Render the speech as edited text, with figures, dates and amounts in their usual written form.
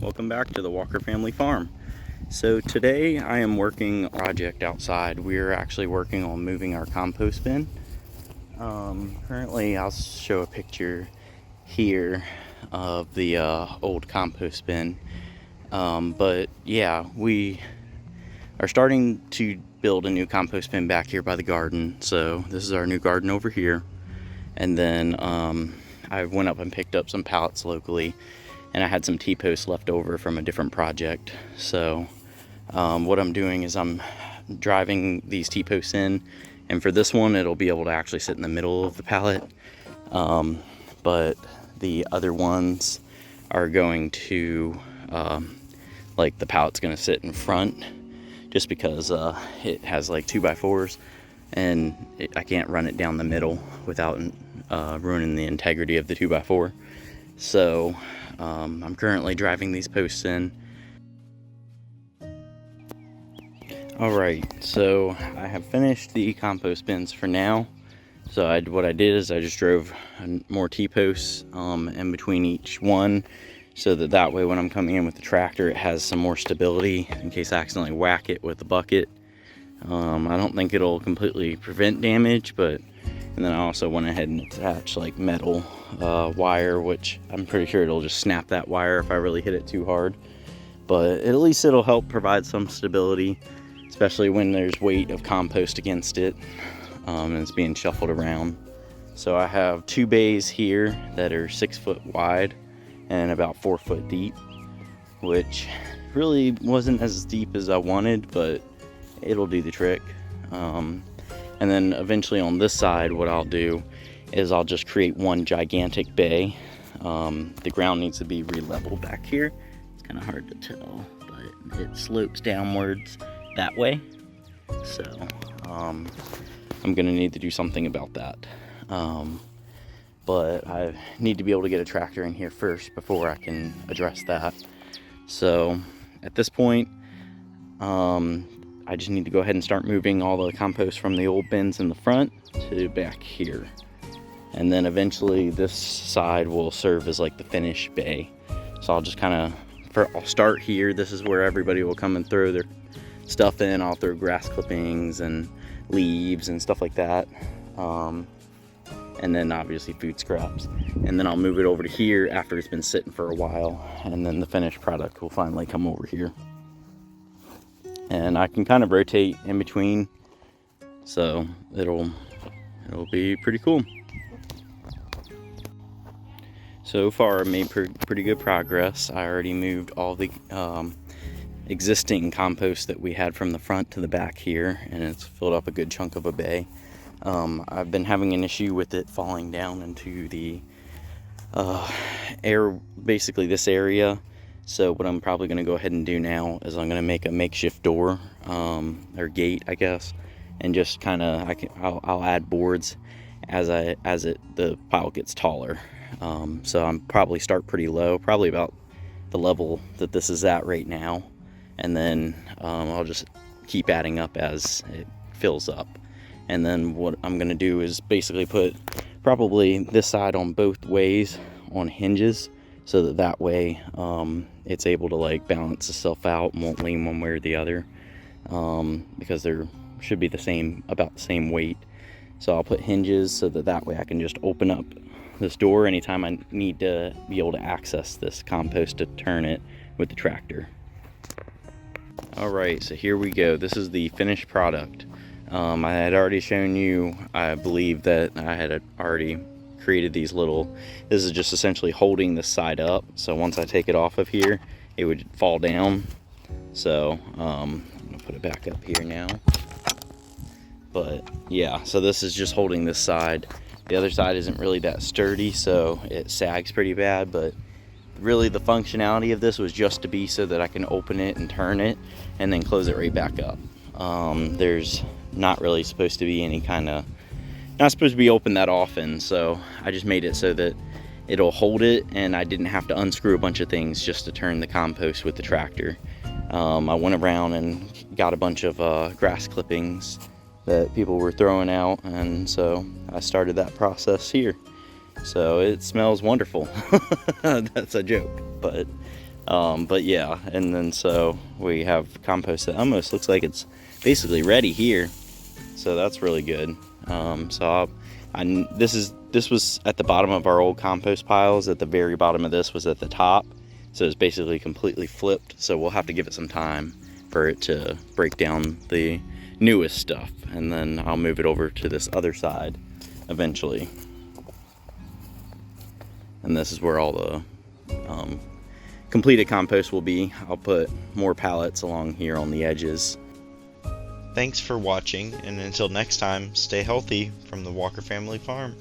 Welcome back to the Walker Family Farm. So today I am working a project outside. We're actually working on moving our compost bin. Currently I'll show a picture here of the old compost bin. But yeah, we are starting to build a new compost bin back here by the garden. So this is our new garden over here. And then I went up and picked up some pallets locally, and I had some T-posts left over from a different project. So what I'm doing is I'm driving these T-posts in, and for this one it'll be able to actually sit in the middle of the pallet, but the other ones are going to like the pallet's going to sit in front, just because it has like 2x4s, and I can't run it down the middle without ruining the integrity of the 2x4. So I'm currently driving these posts in. Alright, so I have finished the compost bins for now. So what I did is I just drove more T-posts in between each one, so that way when I'm coming in with the tractor it has some more stability in case I accidentally whack it with the bucket. I don't think it'll completely prevent damage, but and then I also went ahead and attached like metal wire, which I'm pretty sure it'll just snap that wire if I really hit it too hard. But at least it'll help provide some stability, especially when there's weight of compost against it and it's being shuffled around. So I have 2 bays here that are 6 foot wide and about 4 foot deep, which really wasn't as deep as I wanted, but it'll do the trick. And then eventually on this side, what I'll do is I'll just create one gigantic bay. The ground needs to be re-leveled back here. It's kind of hard to tell, but it slopes downwards that way. So I'm gonna need to do something about that. But I need to be able to get a tractor in here first before I can address that. So at this point, I just need to go ahead and start moving all the compost from the old bins in the front to back here. And then eventually this side will serve as like the finish bay. So I'll just I'll start here. This is where everybody will come and throw their stuff in. I'll throw grass clippings and leaves and stuff like that. And then obviously food scraps. And then I'll move it over to here after it's been sitting for a while. And then the finished product will finally come over here. And I can kind of rotate in between, so it'll be pretty cool. So far I made pretty good progress. I already moved all the existing compost that we had from the front to the back here, and it's filled up a good chunk of a bay. I've been having an issue with it falling down into the air, basically this area. So what I'm probably going to go ahead and do now is I'm going to make a makeshift door, or gate, I guess, and just kind of I'll add boards as the pile gets taller. So I'm probably start pretty low, probably about the level that this is at right now, and then I'll just keep adding up as it fills up. And then what I'm going to do is basically put probably this side on both ways on hinges, so that way it's able to like balance itself out and won't lean one way or the other, because there should be about the same weight. So I'll put hinges so that way I can just open up this door anytime I need to be able to access this compost to turn it with the tractor. Alright, so here we go. This is the finished product. I had already shown you, I believe, that I had already created these this is just essentially holding this side up, so once I take it off of here it would fall down. So I'm gonna put it back up here now, but yeah, so this is just holding this side. The other side isn't really that sturdy, so it sags pretty bad, but really the functionality of this was just to be so that I can open it and turn it and then close it right back up. There's not really supposed to be any not supposed to be open that often, so I just made it so that it'll hold it and I didn't have to unscrew a bunch of things just to turn the compost with the tractor. I went around and got a bunch of grass clippings that people were throwing out, and so I started that process here. So it smells wonderful. That's a joke, but But yeah, and then so we have compost that almost looks like it's basically ready here. So that's really good. This was at the bottom of our old compost piles. At the very bottom of this was at the top. So it's basically completely flipped. So we'll have to give it some time for it to break down the newest stuff. And then I'll move it over to this other side eventually. And this is where all the completed compost will be. I'll put more pallets along here on the edges. Thanks for watching, and until next time, stay healthy from the Walker Family Farm.